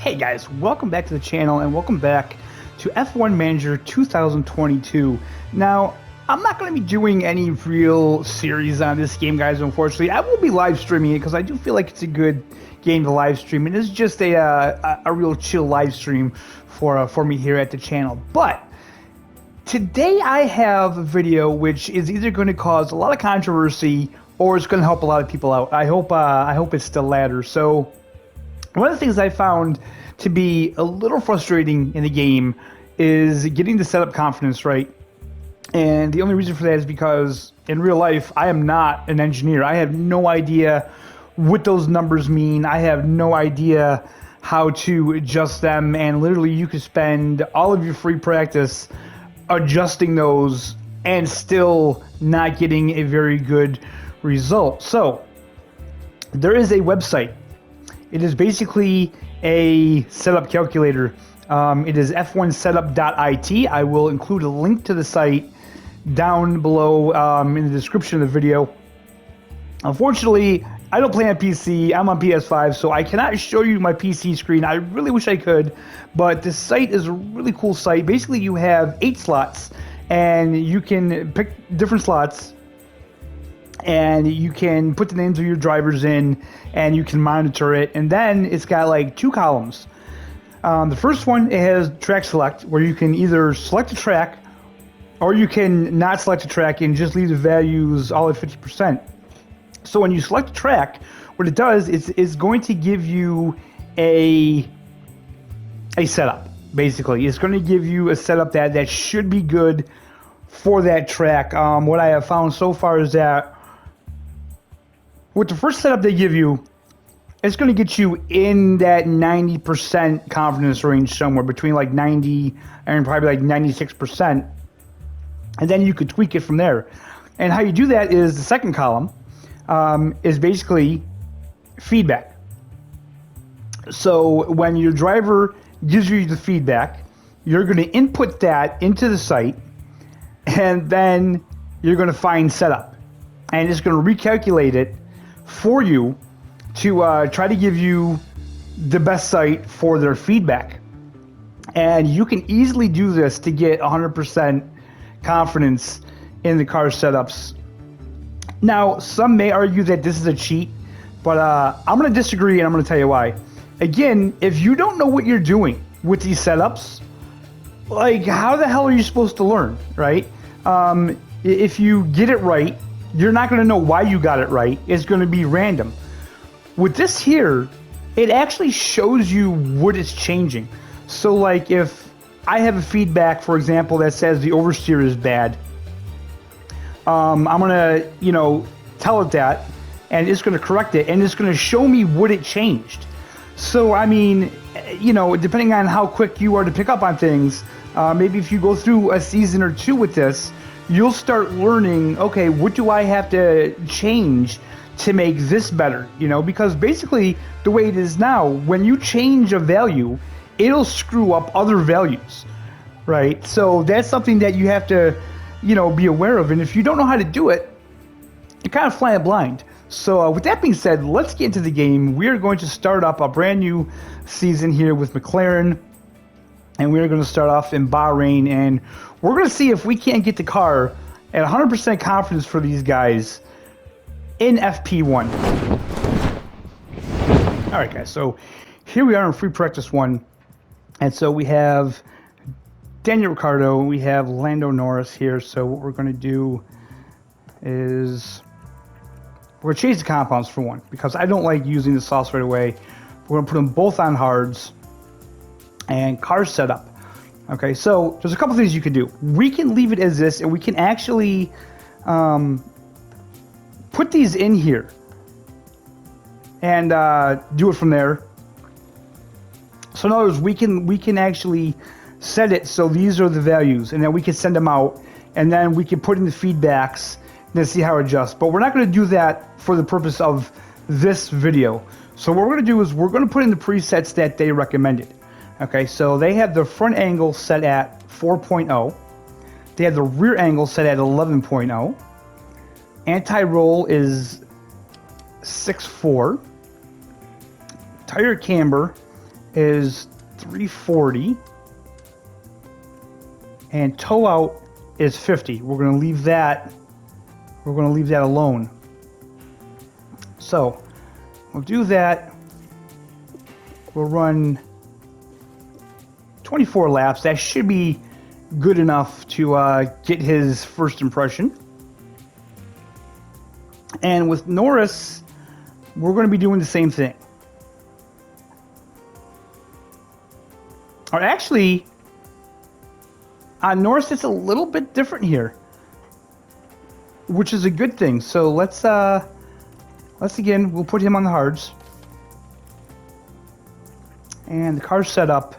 Hey guys, welcome back to the channel and welcome back to F1 Manager 2022. Now, I'm not going to be doing any real series on this game, guys, unfortunately. I will be live streaming it because I do feel like it's a good game to live stream. And it's just a real chill live stream for me here at the channel. But today I have a video which is either going to cause a lot of controversy or it's going to help a lot of people out. I hope it's the latter. So one of the things I found to be a little frustrating in the game is getting the setup confidence right. And the only reason for that is because in real life, I am not an engineer. I have no idea what those numbers mean. I have no idea how to adjust them. And literally, you could spend all of your free practice adjusting those and still not getting a very good result. So there is a website. It is basically a setup calculator. It is f1setup.it. I will include a link to the site down below in the description of the video. Unfortunately, I don't play on PC. I'm on PS5, so I cannot show you my PC screen. I really wish I could, but this site is a really cool site. Basically, you have 8 slots, and you can pick different slots, and you can put the names of your drivers in, and you can monitor it. And then it's got like 2 columns. The first one, it has track select, where you can either select a track, or you can not select a track and just leave the values all at 50%. So when you select a track, what it does is it's going to give you a setup. Basically, it's going to give you a setup that should be good for that track. What I have found so far is that with the first setup they give you, it's going to get you in that 90% confidence range, somewhere between like 90 and probably like 96%. And then you could tweak it from there. And how you do that is the second column is basically feedback. So when your driver gives you the feedback, you're going to input that into the site, and then you're going to find setup. And it's going to recalculate it for you to try to give you the best site for their feedback. And you can easily do this to get 100% confidence in the car setups. Now, some may argue that this is a cheat, but I'm going to disagree, and I'm going to tell you why. Again, if you don't know what you're doing with these setups, like, how the hell are you supposed to learn, right? If you get it right, you're not going to know why you got it right. It's going to be random. With this here, it actually shows you what is changing. So, like, if I have a feedback, for example, that says the oversteer is bad, I'm going to, tell it that, and it's going to correct it, and it's going to show me what it changed. So, I mean, depending on how quick you are to pick up on things, maybe if you go through a season or 2 with this, you'll start learning, okay, what do I have to change to make this better? Because basically the way it is now, when you change a value, it'll screw up other values, right? So that's something that you have to, be aware of. And if you don't know how to do it, you're kind of flying blind. So with that being said, let's get into the game. We're going to start up a brand new season here with McLaren. And we're going to start off in Bahrain, and we're going to see if we can't get the car at 100% confidence for these guys in FP1. All right, guys, so here we are in free practice 1. And so we have Daniel Ricciardo, we have Lando Norris here. So what we're going to do is we're going to change the compounds for 1, because I don't like using the sauce right away. We're going to put them both on hards. And car setup. Okay, so there's a couple things you can do. We can leave it as this, and we can actually put these in here and do it from there. So in other words, we can actually set it so these are the values, and then we can send them out, and then we can put in the feedbacks and then see how it adjusts. But we're not going to do that for the purpose of this video. So what we're going to do is we're going to put in the presets that they recommended. Okay, so they have the front angle set at 4.0. They have the rear angle set at 11.0. Anti-roll is 6.4. Tire camber is 340. And toe out is 50. We're going to leave that. We're going to leave that alone. So we'll do that. We'll run 24 laps. That should be good enough to get his first impression. And with Norris, we're going to be doing the same thing. Or actually, on Norris, it's a little bit different here, which is a good thing. So let's again, we'll put him on the hards. And the car's set up.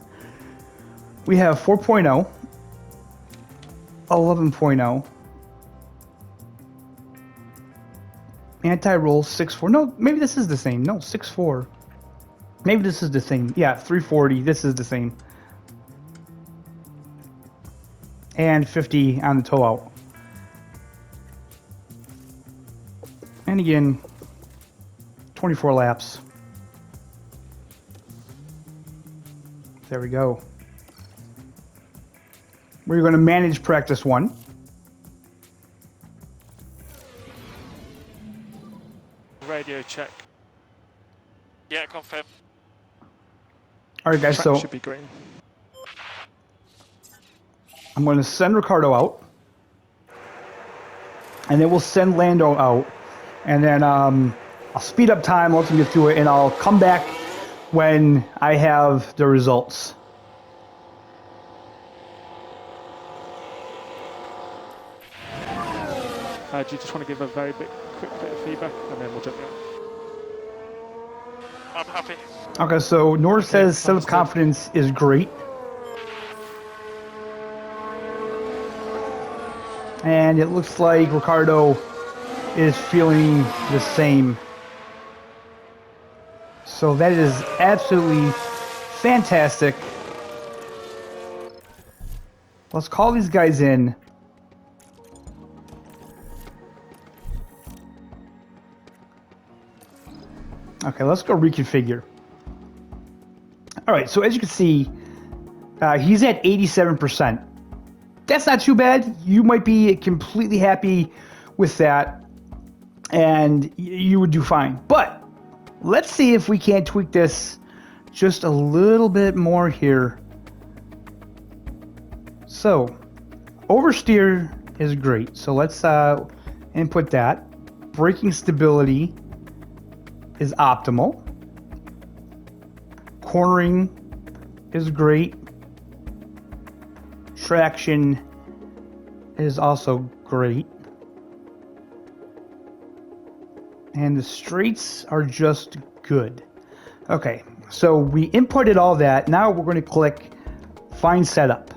We have 4.0, 11.0, anti-roll 6.4. No, maybe this is the same. No, 6.4. Maybe this is the same. Yeah, 340. This is the same. And 50 on the toe out. And again, 24 laps. There we go. We're going to manage practice 1. Radio check. Yeah, confirm. All right, guys, so should be green. I'm going to send Ricardo out. And then we'll send Lando out. And then I'll speed up time, let them get through it, and I'll come back when I have the results. Do you just want to give a very quick bit of feedback, and then we'll jump in? I'm happy. Okay, so Norris says self-confidence is great. And it looks like Ricardo is feeling the same. So that is absolutely fantastic. Let's call these guys in. Okay, let's go reconfigure. All right, so as you can see, he's at 87%. That's not too bad. You might be completely happy with that, and you would do fine. But let's see if we can't tweak this just a little bit more here. So, oversteer is great. So let's input that. Braking stability is optimal. Cornering is great. Traction is also great. And the straights are just good. Okay, so we inputted all that. Now we're going to click Find Setup.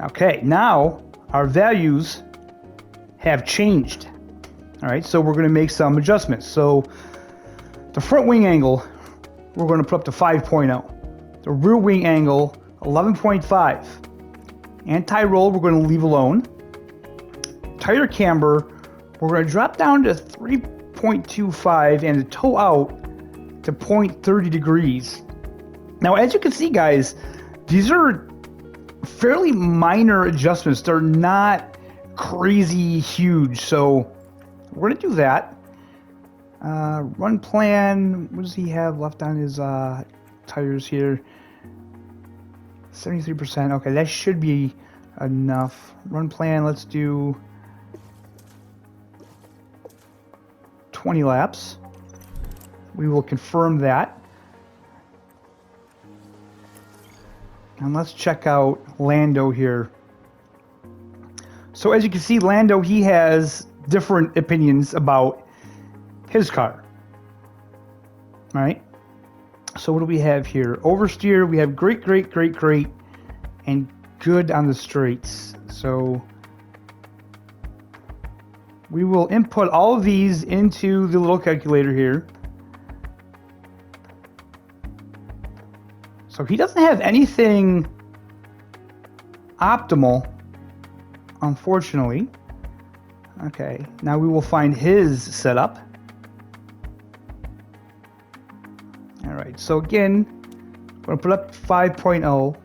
Okay, now our values have changed. All right, so we're going to make some adjustments. So the front wing angle, we're going to put up to 5.0. The rear wing angle, 11.5. Anti-roll, we're going to leave alone. Tire camber, we're going to drop down to 3.25 and the toe out to 0.30 degrees. Now, as you can see, guys, these are fairly minor adjustments. They're not crazy huge, so we're going to do that. Run plan, what does he have left on his tires here? 73%. Okay, that should be enough. Run plan, let's do 20 laps. We will confirm that. And let's check out Lando here. So as you can see, Lando, he has different opinions about his car. All right. So what do we have here? Oversteer, we have great, great, great, great, and good on the straights. So we will input all of these into the little calculator here. So he doesn't have anything optimal, unfortunately. Okay, now we will find his setup. All right, so again, I'm going to put up 5.0,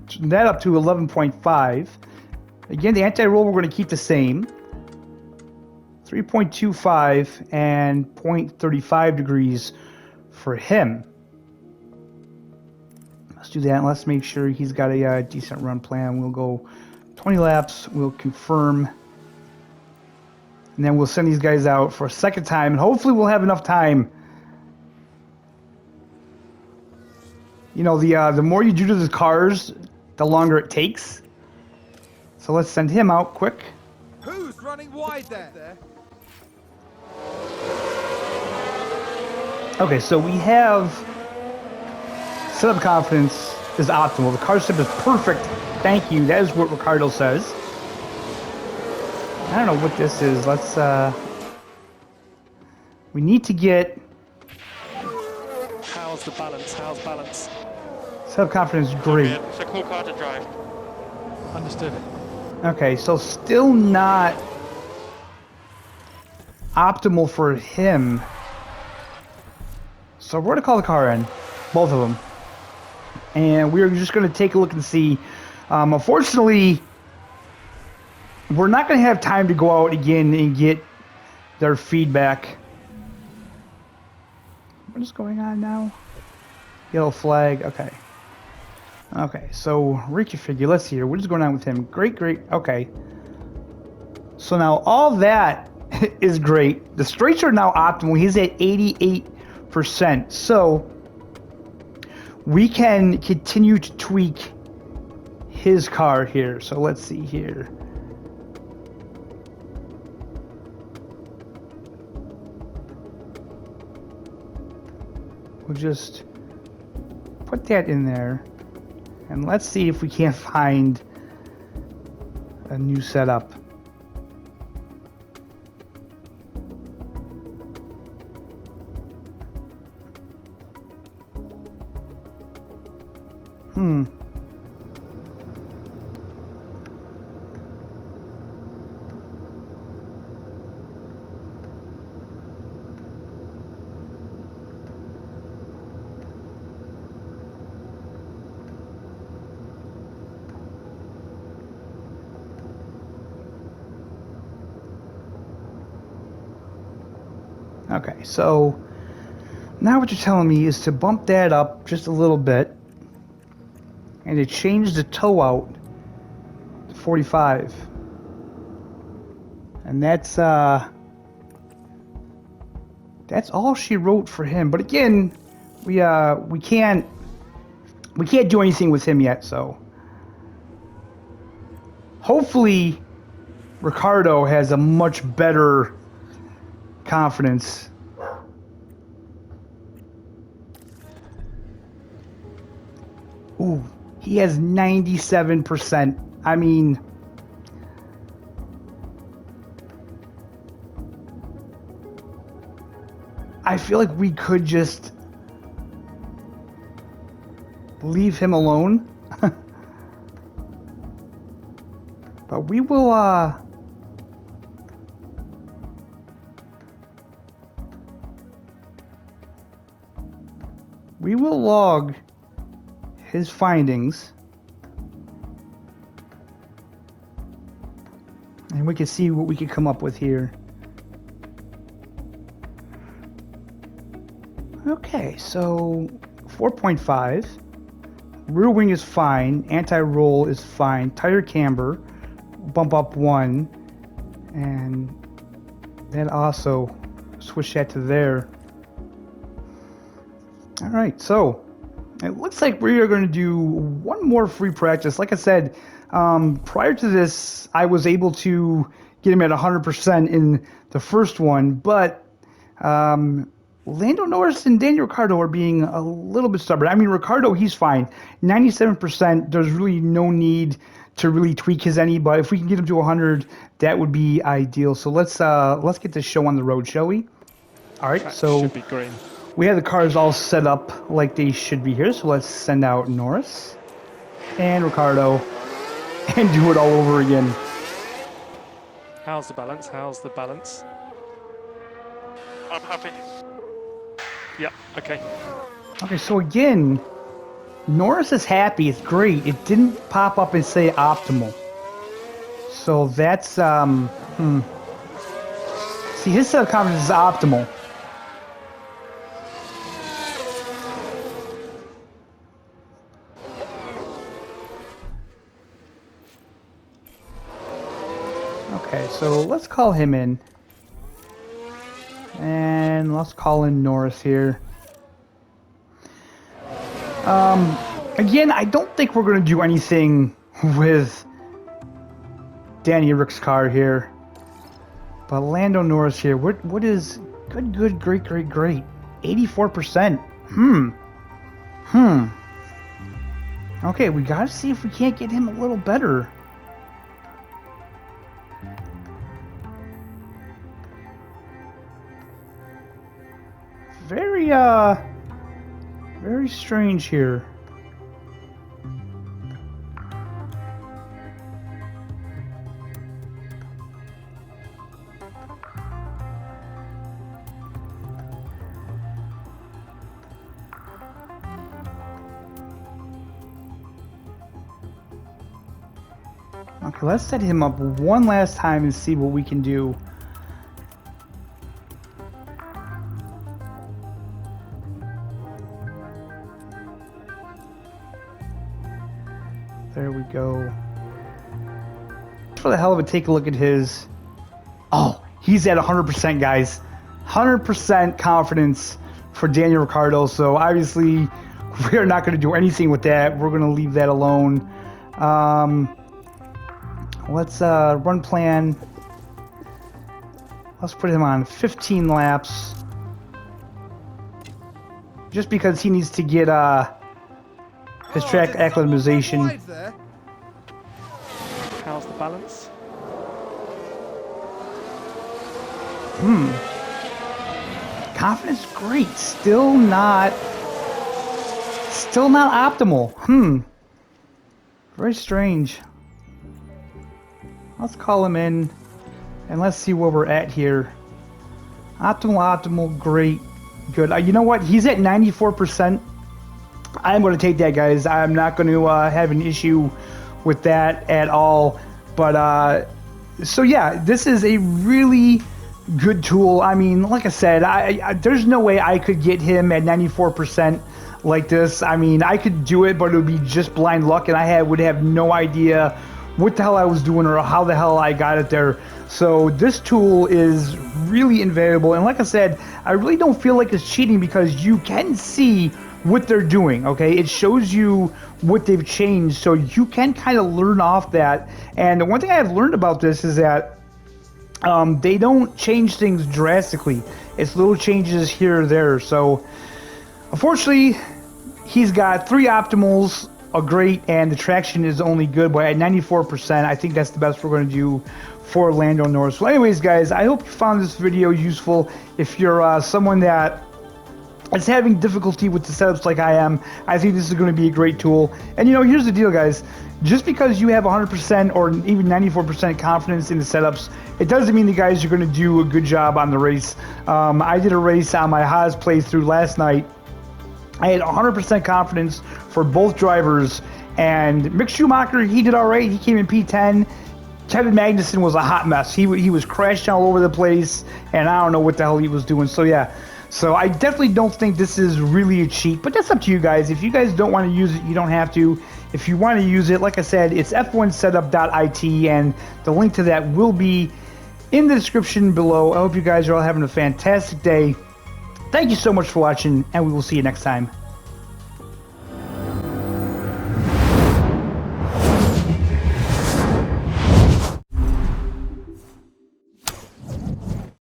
turn that up to 11.5. Again, the anti-roll we're going to keep the same, 3.25 and 0.35 degrees for him. Let's do that. Let's make sure he's got a decent run plan. We'll go 20 laps. We'll confirm. And then we'll send these guys out for a second time. And hopefully we'll have enough time. You know, the more you do to the cars, the longer it takes. So let's send him out quick. Who's running wide there? Okay, so we have setup confidence is optimal. The car setup is perfect. Thank you. That is what Ricardo says. I don't know what this is. Let's we need to get How's the balance? How's balance? setup confidence great. It's a cool car to drive. Understood. Okay, so still not optimal for him. So we're going to call the car in, both of them. And we're just going to take a look and see. Unfortunately, we're not going to have time to go out again and get their feedback. What is going on now? Yellow flag, okay. Okay, so reconfigure, let's see here. What is going on with him? Great, okay. So now all that is great. The straights are now optimal. He's at 88%. So we can continue to tweak his car here. So let's see here. We'll just put that in there. And let's see if we can't find a new setup. Okay, so now what you're telling me is to bump that up just a little bit and to change the toe out to 45. And that's all she wrote for him. But again, we can't do anything with him yet, so hopefully Ricardo has a much better confidence. Ooh, he has 97%. I mean, I feel like we could just leave him alone. But we will log his findings, and we can see what we can come up with here. Okay, so 4.5. Rear wing is fine. Anti-roll is fine. Tire camber, bump up 1, and then also switch that to there. All right, so it looks like we are going to do one more free practice. Like I said, prior to this, I was able to get him at 100% in the first one, but Lando Norris and Daniel Ricciardo are being a little bit stubborn. I mean, Ricciardo, he's fine. 97%, there's really no need to really tweak his any, but if we can get him to 100, that would be ideal. So let's get this show on the road, shall we? All right, Track so should be green. we have the cars all set up like they should be here. So let's send out Norris and Ricciardo and do it all over again. How's the balance? How's the balance? I'm happy. Yeah, okay. Okay, so again, Norris is happy. It's great. It didn't pop up and say optimal. So that's, See, his set of confidence is optimal. Okay, so let's call him in. And let's call in Norris here. Again, I don't think we're going to do anything with Danny Rick's car here. But Lando Norris here, what is good, great, 84%. Okay, we got to see if we can't get him a little better. Very strange here. Okay, let's set him up one last time and see what we can do. There we go. For the hell of it, take a look at his... Oh, he's at 100%, guys. 100% confidence for Daniel Ricciardo. So obviously, we are not going to do anything with that. We're going to leave that alone. Let's run plan. Let's put him on 15 laps. Just because he needs to get his track acclimatization. How's the balance? Confidence great. Still not optimal. Very strange. Let's call him in and let's see where we're at here. Optimal, great, good. You know what? He's at 94%. I'm going to take that, guys. I'm not going to have an issue with that at all. But so yeah, this is a really good tool. I mean, like I said, there's no way I could get him at 94% like this. I mean, I could do it, but it would be just blind luck, and I would have no idea what the hell I was doing or how the hell I got it there. So this tool is really invaluable, and like I said, I really don't feel like it's cheating because you can see what they're doing. Okay, it shows you what they've changed, so you can kind of learn off that. And the one thing I've learned about this is that they don't change things drastically. It's little changes here or there. So unfortunately, he's got 3 optimals, a great, and the traction is only good, but at 94%, I think that's the best we're going to do for Lando Norris. So anyways, guys, I hope you found this video useful. If you're someone that is having difficulty with the setups like I am, I think this is going to be a great tool. And you know, here's the deal, guys. Just because you have 100% or even 94% confidence in the setups, it doesn't mean the guys are going to do a good job on the race. I did a race on my Haas playthrough last night. I had 100% confidence for both drivers, and Mick Schumacher, he did all right. He came in P10. Kevin Magnussen was a hot mess. He was crashing all over the place, and I don't know what the hell he was doing. So yeah, so I definitely don't think this is really a cheat, but that's up to you guys. If you guys don't want to use it, you don't have to. If you want to use it, like I said, it's f1setup.it, and the link to that will be in the description below. I hope you guys are all having a fantastic day. Thank you so much for watching, and we will see you next time.